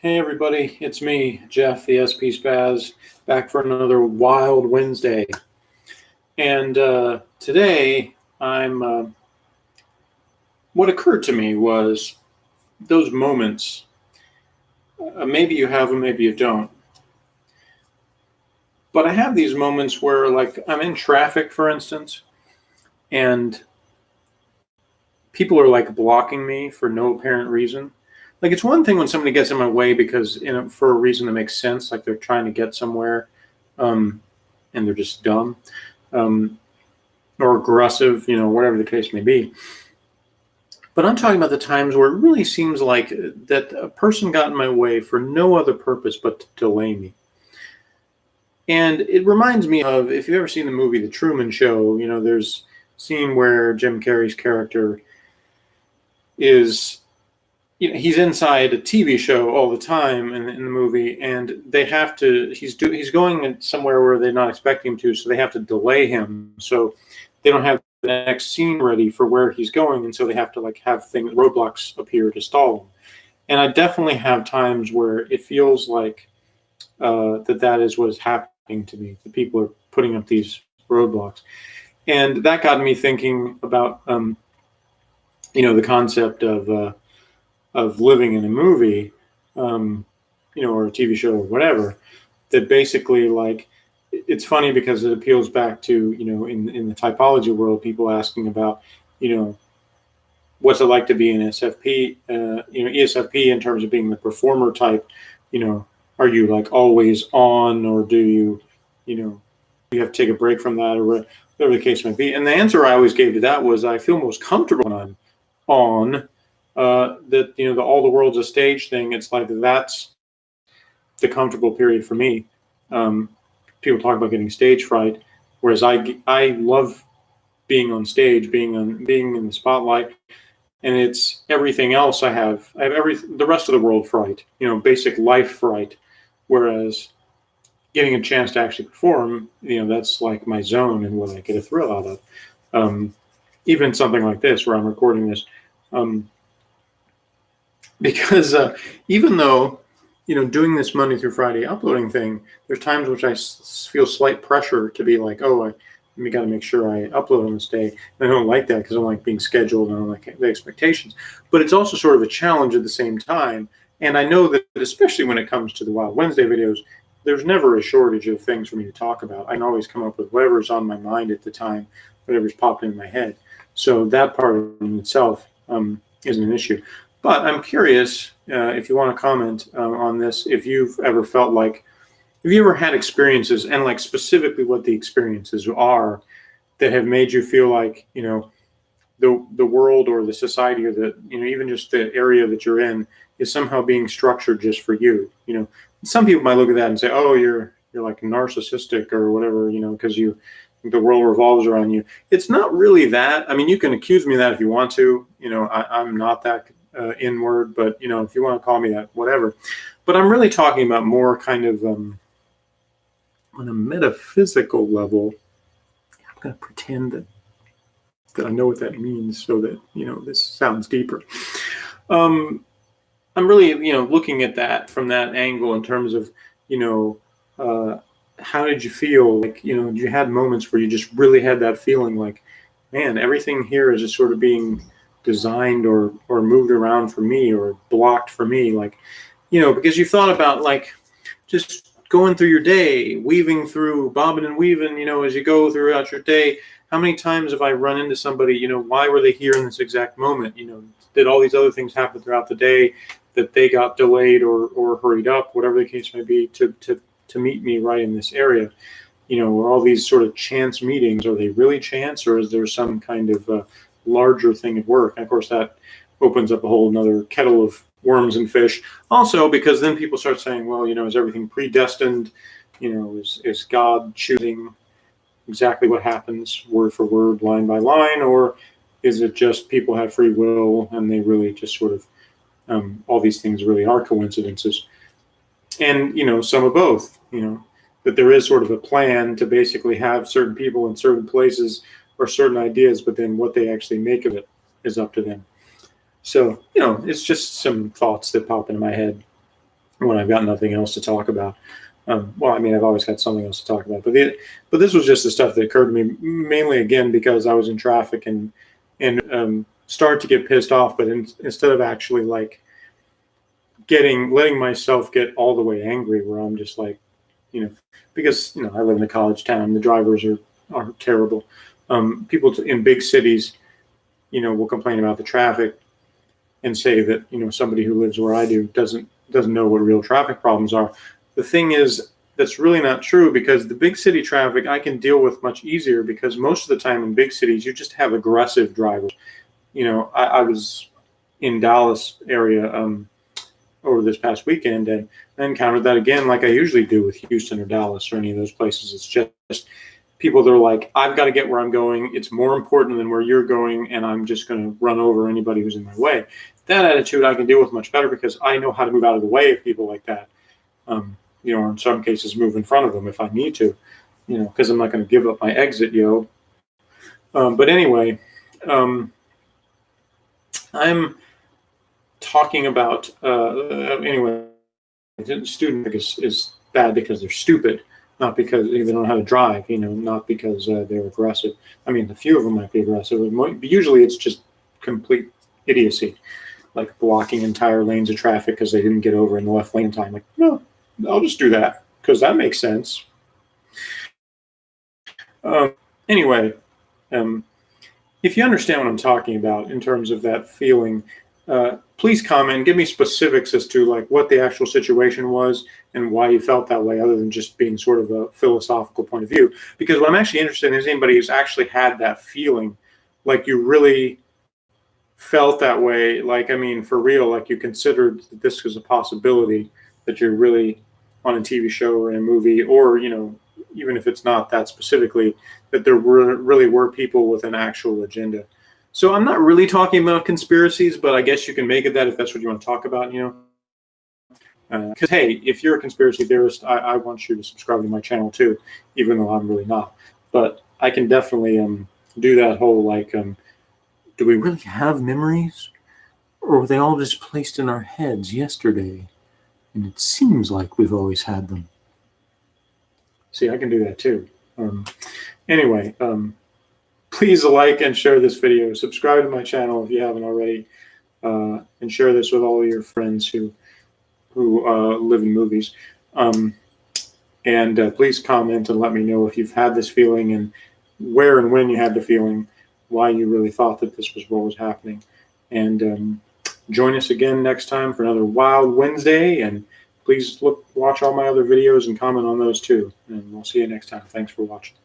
Hey everybody, it's me, Jeff, the SP Spaz, back for another wild Wednesday. And today, what occurred to me was those moments. Maybe you have them, maybe you don't. But I have these moments where, like, I'm in traffic, for instance, and people are like blocking me for no apparent reason. Like, it's one thing when somebody gets in my way because, for a reason that makes sense, like they're trying to get somewhere, um, and they're just dumb, or aggressive, whatever the case may be. But I'm talking about the times where it really seems like that a person got in my way for no other purpose but to delay me. And it reminds me of, if you've ever seen the movie The Truman Show, there's a scene where Jim Carrey's character is, he's inside a TV show all the time in the movie, and they have to. He's going somewhere where they're not expecting him to, so they have to delay him. So they don't have the next scene ready for where he's going, and so they have to have roadblocks appear to stall him. And I definitely have times where it feels like that is what is happening to me. The people are putting up these roadblocks, and that got me thinking about the concept of living in a movie, or a TV show or whatever, that basically, it's funny because it appeals back to, in the typology world, people asking about, what's it like to be an SFP, ESFP in terms of being the performer type, are you always on, or do you have to take a break from that, or whatever the case might be. And the answer I always gave to that was I feel most comfortable when I'm on. That all the world's a stage thing. It's like that's the comfortable period for me. People talk about getting stage fright, whereas I love being on stage, being in the spotlight, and it's everything else I have the rest of the world fright, basic life fright. Whereas getting a chance to actually perform, that's like my zone and what I get a thrill out of. Even something like this, where I'm recording this. Because even though, doing this Monday through Friday uploading thing, there's times which I feel slight pressure to be like, we got to make sure I upload on this day. And I don't like that because I don't like being scheduled and I don't like the expectations. But it's also sort of a challenge at the same time. And I know that especially when it comes to the Wild Wednesday videos, there's never a shortage of things for me to talk about. I can always come up with whatever's on my mind at the time, whatever's popping in my head. So that part in itself isn't an issue. But I'm curious if you want to comment on this, if you've ever felt like, have you ever had experiences, and specifically what the experiences are that have made you feel like, the world or the society or the, even just the area that you're in is somehow being structured just for you. Some people might look at that and say, oh, you're like narcissistic or whatever, because the world revolves around you. It's not really that. I mean, you can accuse me of that if you want to. I'm not that inward, but if you want to call me that, whatever. But I'm really talking about more kind of on a metaphysical level. I'm going to pretend that I know what that means, so that this sounds deeper. I'm really looking at that from that angle in terms of how did you feel? You had moments where you just really had that feeling like, man, everything here is just sort of being designed or moved around for me, or blocked for me, because you thought about just going through your day, weaving through, bobbing and weaving, as you go throughout your day. How many times have I run into somebody, why were they here in this exact moment? Did all these other things happen throughout the day that they got delayed or hurried up, whatever the case may be, to meet me right in this area? Or all these sort of chance meetings, are they really chance, or is there some kind of larger thing at work? And of course, that opens up a whole another kettle of worms and fish. Also, because then people start saying, well, is everything predestined? Is God choosing exactly what happens word for word, line by line, or is it just people have free will and they really just sort of all these things really are coincidences? And some of both. That there is sort of a plan to basically have certain people in certain places or certain ideas, but then what they actually make of it is up to them. So it's just some thoughts that pop into my head. when I've got nothing else to talk about. Well, I mean, I've always got something else to talk about, but this was just the stuff that occurred to me mainly again because I was in traffic and start to get pissed off, but instead of actually like letting myself get all the way angry, where I'm just like, because I live in a college town, the drivers are terrible. People in big cities, will complain about the traffic and say that somebody who lives where I do doesn't know what real traffic problems are. The thing is, that's really not true, because the big city traffic I can deal with much easier, because most of the time in big cities you just have aggressive drivers. I was in Dallas area over this past weekend, and I encountered that again, like I usually do with Houston or Dallas or any of those places. It's just people that are like, I've got to get where I'm going. It's more important than where you're going, and I'm just going to run over anybody who's in my way. That attitude I can deal with much better, because I know how to move out of the way of people like that. Or in some cases move in front of them if I need to, because I'm not going to give up my exit, But anyway, I'm talking about, student is bad because they're stupid, not because they don't know how to drive, not because they're aggressive. I mean, a few of them might be aggressive, but usually it's just complete idiocy, like blocking entire lanes of traffic because they didn't get over in the left lane in time. Like, no, I'll just do that because that makes sense. Anyway, if you understand what I'm talking about in terms of that feeling, please comment and give me specifics as to like what the actual situation was and why you felt that way, other than just being sort of a philosophical point of view. Because what I'm actually interested in is anybody who's actually had that feeling, like you really felt that way, like, I mean, for real, like you considered that this was a possibility, that you're really on a TV show or in a movie, or, even if it's not that specifically, that there really were people with an actual agenda. So I'm not really talking about conspiracies, but I guess you can make it that if that's what you want to talk about, Because, hey, if you're a conspiracy theorist, I want you to subscribe to my channel too, even though I'm really not. But I can definitely do that whole, like, do we really have memories? Or were they all just placed in our heads yesterday? And it seems like we've always had them. See, I can do that too. Anyway, please like and share this video. Subscribe to my channel if you haven't already, and share this with all of your friends who live in movies. And please comment and let me know if you've had this feeling, and where and when you had the feeling, why you really thought that this was what was happening. And join us again next time for another Wild Wednesday. And please watch all my other videos and comment on those too. And we'll see you next time. Thanks for watching.